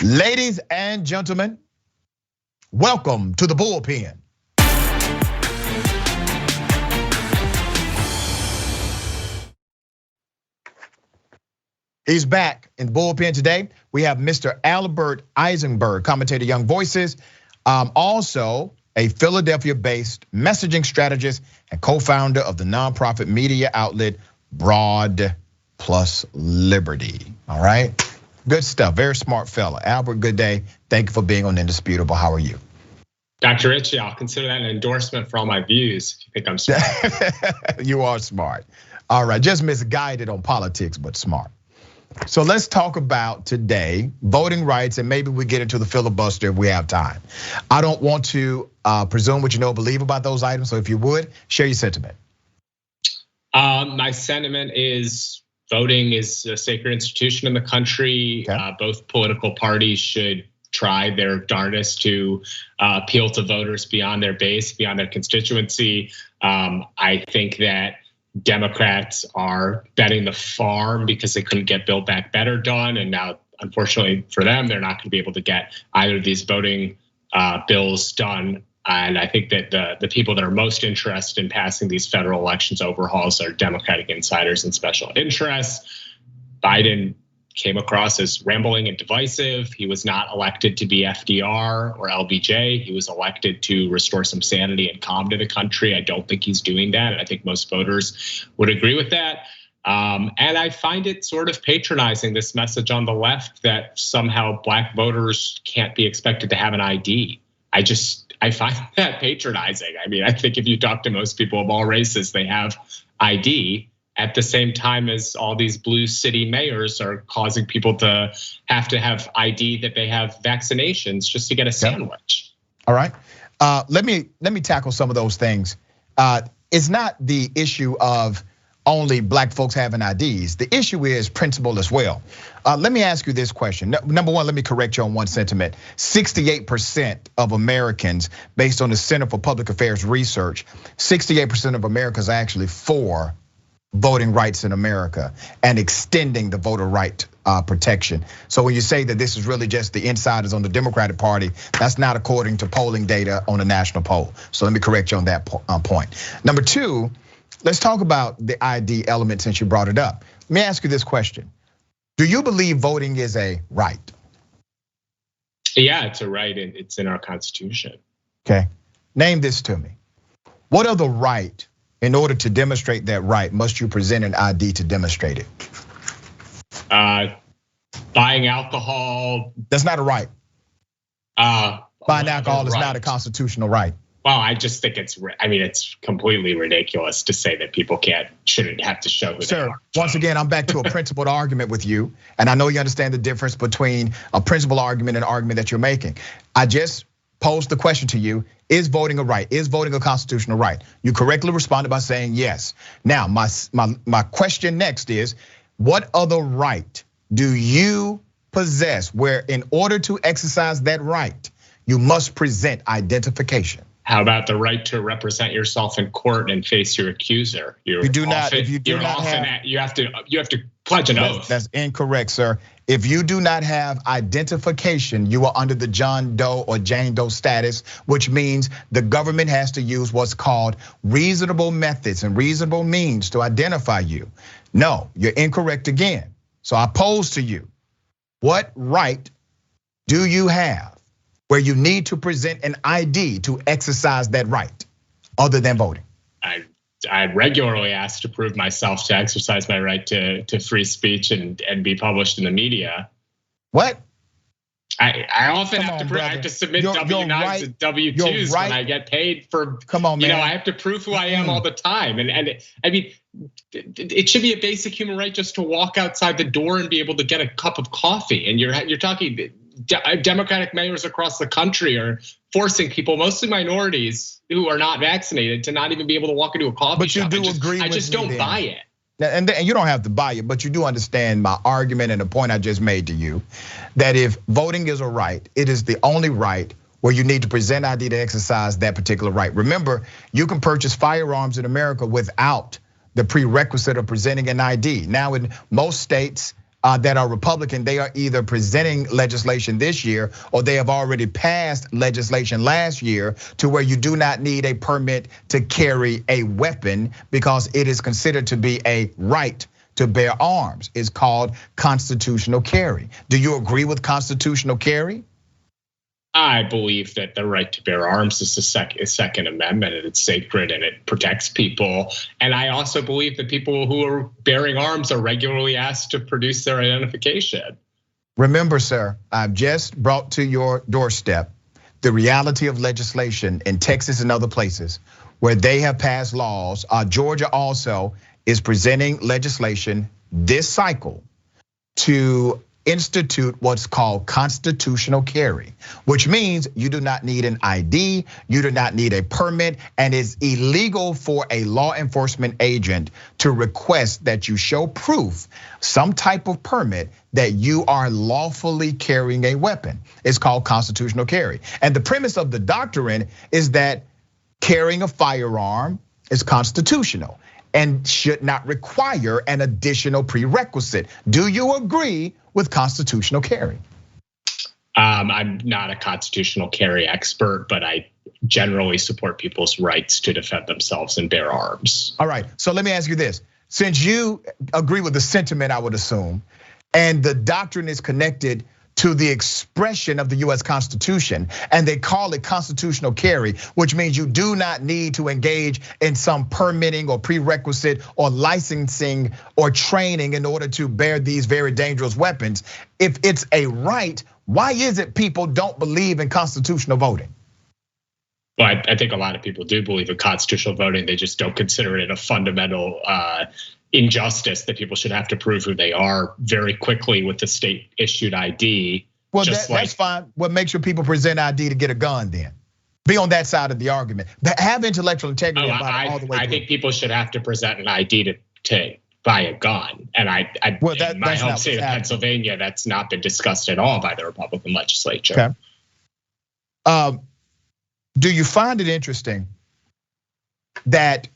Ladies and gentlemen, welcome to the Bullpen. He's back in the Bullpen today. We have Mr. Albert Eisenberg, commentator, Young Voices, also a Philadelphia-based messaging strategist and co-founder of the nonprofit media outlet Broad Plus Liberty. All right, good stuff. Very smart fella. Albert, good day. Thank you for being on Indisputable. How are you? Dr. Ritchie, I'll consider that an endorsement for all my views if you think I'm smart. You are smart. All right, just misguided on politics, but smart. So let's talk about today voting rights, and maybe we get into the filibuster if we have time. I don't want to presume what you know or believe about those items, so if you would, share your sentiment. My sentiment is voting is a sacred institution in the country. Okay. Both political parties should try their darndest to appeal to voters beyond their base, beyond their constituency. I think that Democrats are betting the farm because they couldn't get Build Back Better done. And now, unfortunately for them, they're not gonna be able to get either of these voting bills done. And I think that the people that are most interested in passing these federal elections overhauls are Democratic insiders and special interests. Biden came across as rambling and divisive. He was not elected to be FDR or LBJ. He was elected to restore some sanity and calm to the country. I don't think he's doing that. And I think most voters would agree with that. And I find it sort of patronizing, this message on the left that somehow black voters can't be expected to have an ID. I find that patronizing. I mean, I think if you talk to most people of all races, they have ID. At the same time as all these blue city mayors are causing people to have ID that they have vaccinations just to get a sandwich. All right, let me tackle some of those things. It's not the issue of only black folks having IDs. The issue is principle as well. Let me ask you this question. Number one, let me correct you on one sentiment. 68% of Americans, based on the Center for Public Affairs Research, 68% of Americans are actually for voting rights in America and extending the voter right protection. So when you say that this is really just the insiders on the Democratic Party, that's not according to polling data on a national poll. So let me correct you on that point. Number two, let's talk about the ID element since you brought it up. Let me ask you this question. Do you believe voting is a right? Yeah, it's a right, and it's in our Constitution. Okay, name this to me. What other right, in order to demonstrate that right, must you present an ID to demonstrate it? Buying alcohol. That's not a right. Buying alcohol is not a constitutional right. Well, I just think it's completely ridiculous to say that people shouldn't have to show who they are. Once again, I'm back to a principled argument with you. And I know you understand the difference between a principled argument and an argument that you're making. I just posed the question to you, is voting a right? Is voting a constitutional right? You correctly responded by saying yes. Now, my question next is, what other right do you possess where in order to exercise that right, you must present identification? How about the right to represent yourself in court and face your accuser? You have to pledge an oath. That's incorrect, sir. If you do not have identification, you are under the John Doe or Jane Doe status, which means the government has to use what's called reasonable methods and reasonable means to identify you. No, you're incorrect again. So I pose to you, what right do you have where you need to present an ID to exercise that right, other than voting? I regularly ask to prove myself to exercise my right to free speech and be published in the media. What? I often have to prove. I have to submit W-9s and W-2s when I get paid for. Come on, man. I have to prove who I am all the time, and I mean, it should be a basic human right just to walk outside the door and be able to get a cup of coffee. And you're talking. Democratic mayors across the country are forcing people, mostly minorities who are not vaccinated, to not even be able to walk into a coffee shop. But you do agree with me. I just don't buy it. And you don't have to buy it, but you do understand my argument and the point I just made to you, that if voting is a right, it is the only right where you need to present ID to exercise that particular right. Remember, you can purchase firearms in America without the prerequisite of presenting an ID. Now in most states, that are Republican, they are either presenting legislation this year or they have already passed legislation last year to where you do not need a permit to carry a weapon because it is considered to be a right to bear arms. It's called constitutional carry. Do you agree with constitutional carry? I believe that the right to bear arms is the Second Amendment, and it's sacred and it protects people. And I also believe that people who are bearing arms are regularly asked to produce their identification. Remember, sir, I've just brought to your doorstep the reality of legislation in Texas and other places where they have passed laws. Georgia also is presenting legislation this cycle to institute what's called constitutional carry, which means you do not need an ID, you do not need a permit, and it's illegal for a law enforcement agent to request that you show proof, some type of permit that you are lawfully carrying a weapon. It's called constitutional carry. And the premise of the doctrine is that carrying a firearm is constitutional and should not require an additional prerequisite. Do you agree with constitutional carry? I'm not a constitutional carry expert, but I generally support people's rights to defend themselves and bear arms. All right, so let me ask you this. Since you agree with the sentiment, I would assume, and the doctrine is connected to the expression of the US Constitution, and they call it constitutional carry, which means you do not need to engage in some permitting or prerequisite or licensing or training in order to bear these very dangerous weapons. If it's a right, why is it people don't believe in constitutional voting? Well, I think a lot of people do believe in constitutional voting. They just don't consider it a fundamental injustice that people should have to prove who they are very quickly with the state issued ID. Well, that's fine. What makes your people present ID to get a gun then? Be on that side of the argument. But have intellectual integrity about it all the way through. I think people should have to present an ID to buy a gun. And in my home state of Pennsylvania, that's not been discussed at all by the Republican legislature. Okay. Do you find it interesting that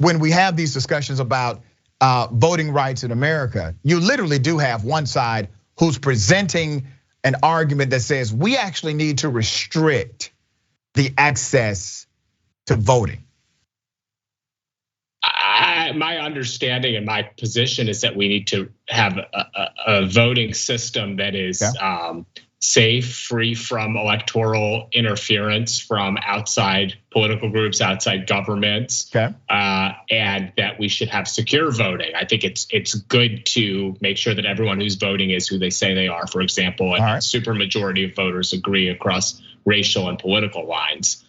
when we have these discussions about voting rights in America, you literally do have one side who's presenting an argument that says we actually need to restrict the access to voting? My understanding and my position is that we need to have a voting system that is safe, free from electoral interference from outside political groups, outside governments, and that we should have secure voting. I think it's good to make sure that everyone who's voting is who they say they are. For example, a supermajority of voters agree across racial and political lines.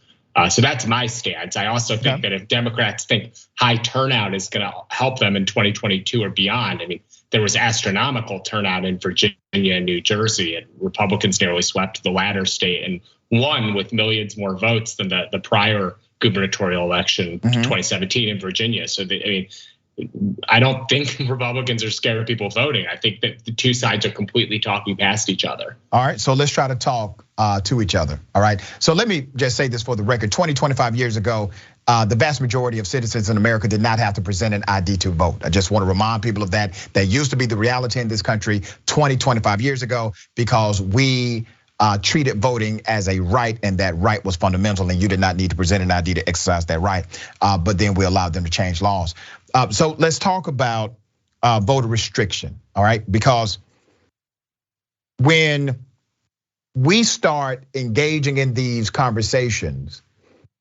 So that's my stance. I also think that if Democrats think high turnout is going to help them in 2022 or beyond, I mean, there was astronomical turnout in Virginia and New Jersey, and Republicans nearly swept the latter state and won with millions more votes than the prior gubernatorial election, 2017 in Virginia. So I don't think Republicans are scared of people voting. I think that the two sides are completely talking past each other. All right, so let's try to talk to each other. All right, so let me just say this for the record. 25 years ago, the vast majority of citizens in America did not have to present an ID to vote. I just want to remind people of that. That used to be the reality in this country 25 years ago, because we treated voting as a right, and that right was fundamental, and you did not need to present an ID to exercise that right. But then we allowed them to change laws. So let's talk about voter restriction, all right? Because when we start engaging in these conversations,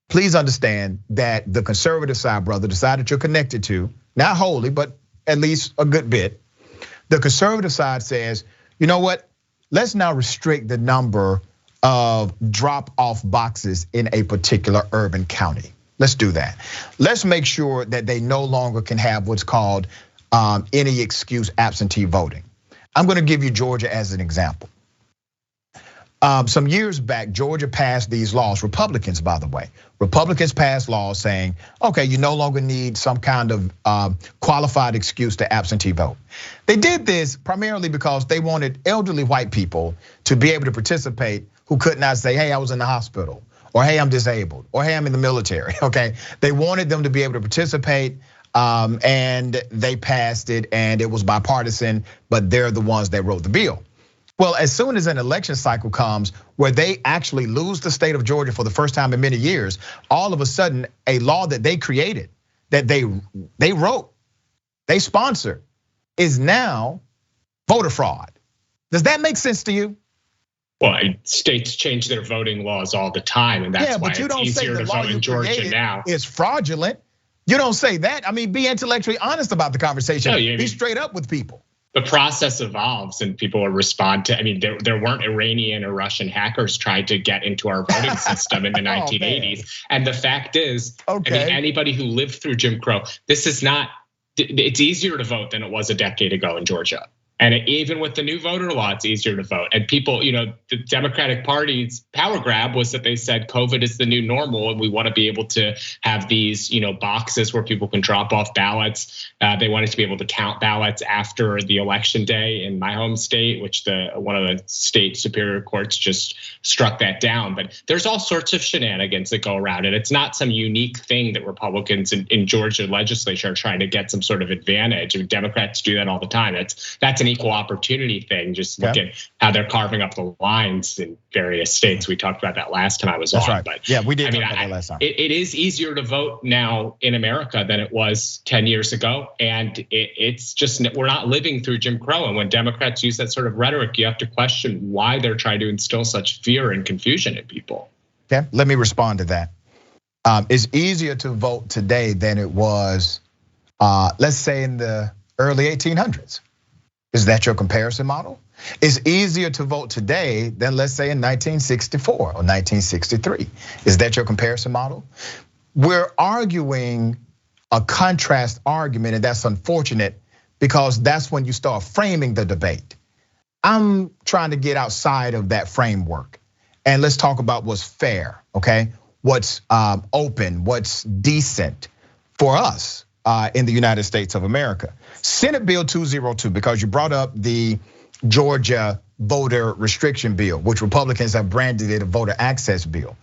please understand that the conservative side, brother, the side that you're connected to, not wholly, but at least a good bit, the conservative side says, you know what? Let's now restrict the number of drop-off boxes in a particular urban county. Let's do that. Let's make sure that they no longer can have what's called any excuse absentee voting. I'm gonna give you Georgia as an example. Some years back, Georgia passed these laws, Republicans, by the way. Republicans passed laws saying, okay, you no longer need some kind of qualified excuse to absentee vote. They did this primarily because they wanted elderly white people to be able to participate who could not say, hey, I was in the hospital, or hey, I'm disabled, or hey, I'm in the military, okay? They wanted them to be able to participate and they passed it, and it was bipartisan, but they're the ones that wrote the bill. Well, as soon as an election cycle comes where they actually lose the state of Georgia for the first time in many years, all of a sudden a law that they created, that they wrote, they sponsored, is now voter fraud. Does that make sense to you? Well, states change their voting laws all the time, and that's why it's easier to vote in Georgia now. It's fraudulent. You don't say that. I mean, be intellectually honest about the conversation. Be straight up with people. The process evolves and people will respond to, I mean, there weren't Iranian or Russian hackers trying to get into our voting system in the 1980s. And the fact is, I mean, anybody who lived through Jim Crow, it's easier to vote than it was a decade ago in Georgia. And even with the new voter law, it's easier to vote. And people, the Democratic Party's power grab was that they said COVID is the new normal, and we want to be able to have these, boxes where people can drop off ballots. They wanted to be able to count ballots after the election day in my home state, which one of the state superior courts just struck that down. But there's all sorts of shenanigans that go around it. It's not some unique thing that Republicans in Georgia legislature are trying to get some sort of advantage. I mean, Democrats do that all the time. That's an equal opportunity thing. Just look at how they're carving up the lines in various states. We talked about that last time I was on. Right. But yeah, we did talk about that last time. It is easier to vote now in America than it was 10 years ago. And it's just, we're not living through Jim Crow. And when Democrats use that sort of rhetoric, you have to question why they're trying to instill such fear and confusion in people. Okay, let me respond to that. It's easier to vote today than it was, let's say in the early 1800s. Is that your comparison model? It's easier to vote today than, let's say, in 1964 or 1963. Is that your comparison model? We're arguing a contrast argument, and that's unfortunate because that's when you start framing the debate. I'm trying to get outside of that framework, and let's talk about what's fair, okay? What's open, what's decent for us in the United States of America. Senate Bill 202, because you brought up the Georgia voter restriction bill, which Republicans have branded it a voter access bill.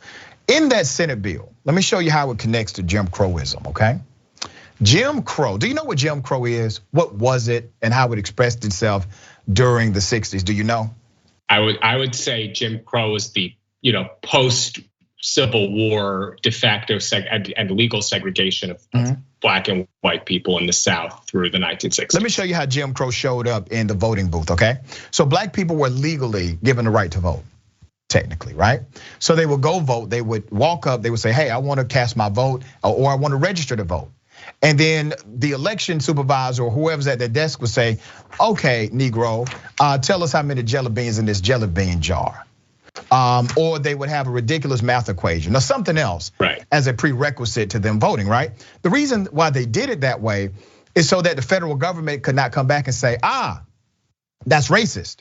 In that Senate bill, let me show you how it connects to Jim Crowism, okay? Jim Crow, do you know what Jim Crow is? What was it and how it expressed itself during the 60s? Do you know? I would say Jim Crow is the, post Civil War de facto and legal segregation of Black and white people in the South through the 1960s. Let me show you how Jim Crow showed up in the voting booth, okay? So Black people were legally given the right to vote, technically, right? So they would go vote, they would walk up, they would say, hey, I want to cast my vote, or I want to register to vote. And then the election supervisor or whoever's at their desk would say, okay, Negro, tell us how many jelly beans in this jelly bean jar. Or they would have a ridiculous math equation or something else as a prerequisite to them voting, right? The reason why they did it that way is so that the federal government could not come back and say, that's racist.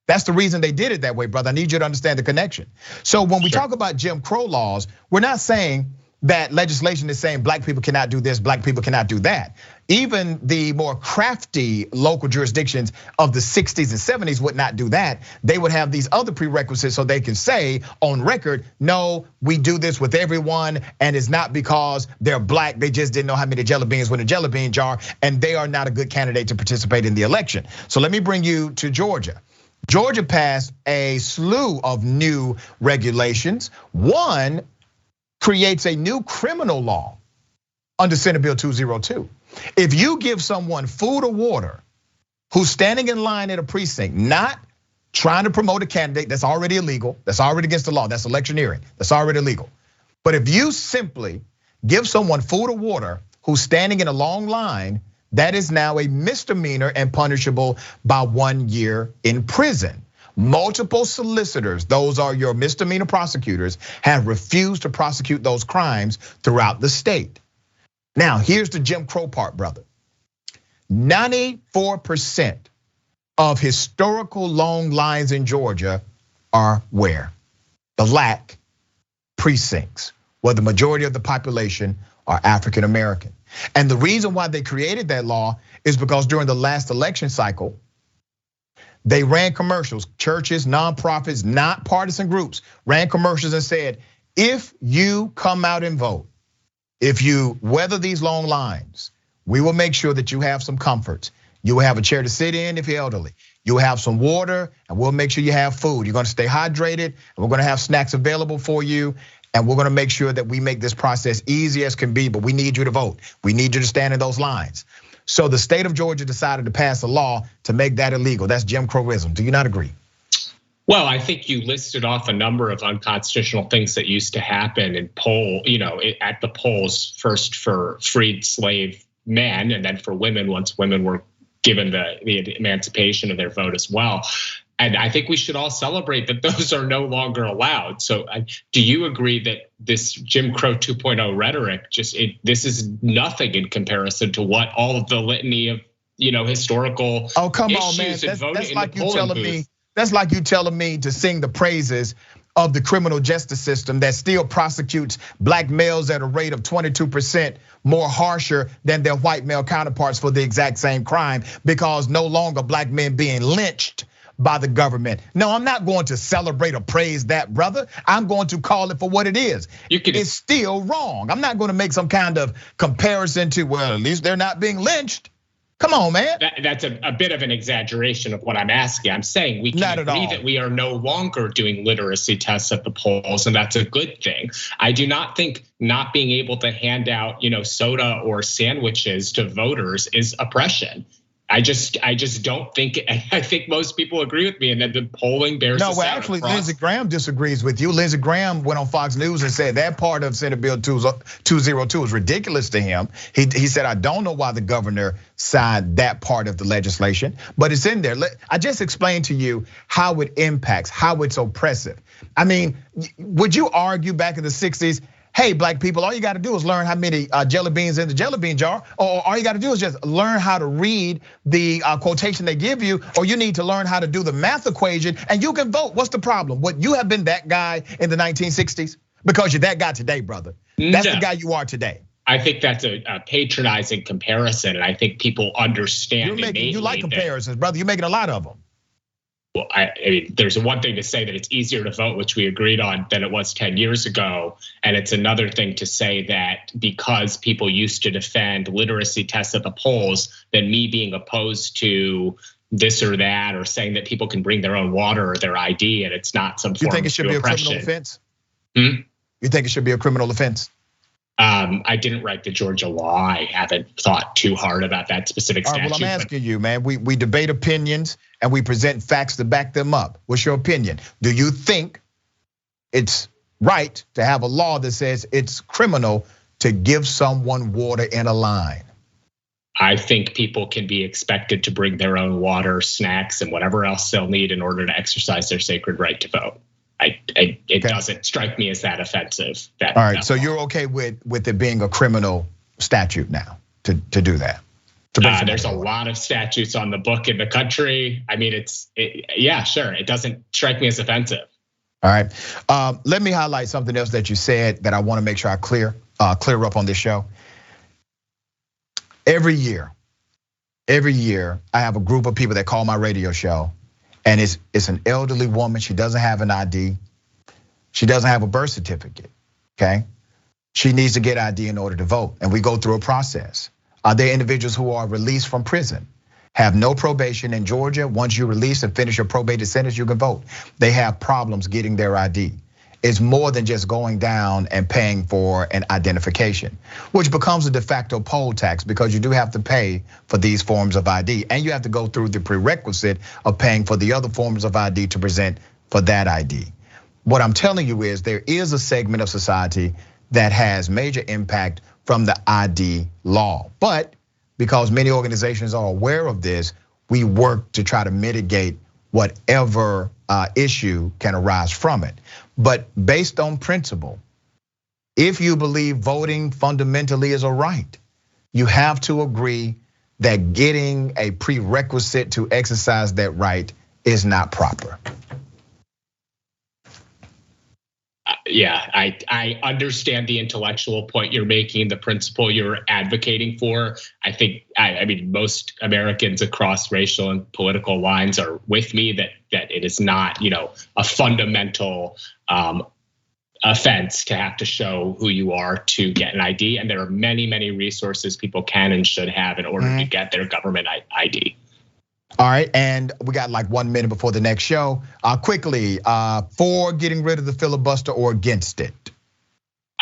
That's the reason they did it that way, brother. I need you to understand the connection. So when we talk about Jim Crow laws, we're not saying that legislation is saying Black people cannot do this, Black people cannot do that. Even the more crafty local jurisdictions of the 60s and 70s would not do that. They would have these other prerequisites so they can say on record, no, we do this with everyone, and it's not because they're Black, they just didn't know how many jelly beans were in a jelly bean jar, and they are not a good candidate to participate in the election. So let me bring you to Georgia. Georgia passed a slew of new regulations. One creates a new criminal law under Senate Bill 202. If you give someone food or water who's standing in line at a precinct, not trying to promote a candidate, that's already illegal, that's already against the law, that's electioneering, that's already illegal. But if you simply give someone food or water who's standing in a long line, that is now a misdemeanor and punishable by 1 year in prison. Multiple solicitors, those are your misdemeanor prosecutors, have refused to prosecute those crimes throughout the state. Now, here's the Jim Crow part, brother. 94% of historical long lines in Georgia are where? Black precincts, where the majority of the population are African American. And the reason why they created that law is because during the last election cycle, they ran commercials, churches, nonprofits, not partisan groups, ran commercials and said, if you come out and vote, if you weather these long lines, we will make sure that you have some comforts. You will have a chair to sit in if you're elderly. You'll have some water, and we'll make sure you have food. You're gonna stay hydrated, and we're gonna have snacks available for you. And we're gonna make sure that we make this process easy as can be, but we need you to vote. We need you to stand in those lines. So the state of Georgia decided to pass a law to make that illegal. That's Jim Crowism. Do you not agree? Well, I think you listed off a number of unconstitutional things that used to happen in at the polls, first for freed slave men and then for women once women were given the emancipation of their vote as well. And I think we should all celebrate that those are no longer allowed. So do you agree that this Jim Crow 2.0 rhetoric, this is nothing in comparison to what all of the litany of historical issues and voting that's in like the polling booth? Me. That's like you telling me to sing the praises of the criminal justice system that still prosecutes black males at a rate of 22% more harsher than their white male counterparts for the exact same crime, because no longer black men being lynched by the government. No, I'm not going to celebrate or praise that, brother. I'm going to call it for what it is. It's still wrong. I'm not going to make some kind of comparison to, well, at least they're not being lynched. Come on, man. That's a bit of an exaggeration of what I'm asking. I'm saying we can agree that we are no longer doing literacy tests at the polls, and that's a good thing. I do not think not being able to hand out, soda or sandwiches to voters is oppression. I just don't think. I think most people agree with me, and that the polling bears. No, well, actually, Lindsey Graham disagrees with you. Lindsey Graham went on Fox News and said that part of Senate Bill 202 is ridiculous to him. He said, I don't know why the governor signed that part of the legislation, but it's in there. I just explained to you how it impacts, how it's oppressive. I mean, would you argue back in the 60s? Hey, black people, all you gotta do is learn how many jelly beans in the jelly bean jar, or all you gotta do is just learn how to read the quotation they give you, or you need to learn how to do the math equation, and you can vote. What's the problem? What, you have been that guy in the 1960s? Because you're that guy today, brother. That's the guy you are today. I think that's a patronizing comparison, and I think people understand. You like comparisons, brother. You're making a lot of them. Well, I mean, there's one thing to say that it's easier to vote, which we agreed on, than it was 10 years ago. And it's another thing to say that because people used to defend literacy tests at the polls, then me being opposed to this or that, or saying that people can bring their own water or their ID, and it's not some form of oppression. You think it should be a criminal offense? You think it should be a criminal offense? I didn't write the Georgia law. I haven't thought too hard about that specific statute. Well, I'm asking you, man. We debate opinions and we present facts to back them up. What's your opinion? Do you think it's right to have a law that says it's criminal to give someone water in a line? I think people can be expected to bring their own water, snacks, and whatever else they'll need in order to exercise their sacred right to vote. It doesn't strike me as that offensive. All right, so you're okay with it being a criminal statute now to do that? There's a lot of statutes on the book in the country. I mean, yeah, sure. It doesn't strike me as offensive. All right, let me highlight something else that you said that I want to make sure I clear up on this show. Every year, I have a group of people that call my radio show. And it's an elderly woman. She doesn't have an ID. She doesn't have a birth certificate, okay? She needs to get ID in order to vote. And we go through a process. There are individuals who are released from prison, have no probation in Georgia. Once you release and finish your probated sentence, you can vote. They have problems getting their ID. It's more than just going down and paying for an identification, which becomes a de facto poll tax because you do have to pay for these forms of ID, and you have to go through the prerequisite of paying for the other forms of ID to present for that ID. What I'm telling you is there is a segment of society that has major impact from the ID law, but because many organizations are aware of this, we work to try to mitigate whatever issue can arise from it. But based on principle, if you believe voting fundamentally is a right, you have to agree that getting a prerequisite to exercise that right is not proper. Yeah, I understand the intellectual point you're making, the principle you're advocating for. I mean, most Americans across racial and political lines are with me that it is not, a fundamental offense to have to show who you are to get an ID. And there are many, many resources people can and should have in order to get their government ID. All right, and we got like 1 minute before the next show. Quickly, for getting rid of the filibuster or against it?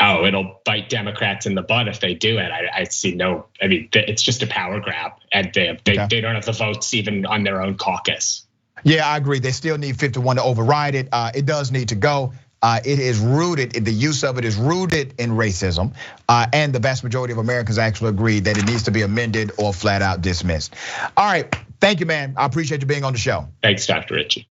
Oh, it'll bite Democrats in the butt if they do it. I see no, I mean, it's just a power grab, and they don't have the votes even on their own caucus. Yeah, I agree. They still need 51 to override it. It does need to go. It is rooted, the use of it is rooted in racism. And the vast majority of Americans actually agree that it needs to be amended or flat out dismissed. All right, thank you, man. I appreciate you being on the show. Thanks, Dr. Ritchie.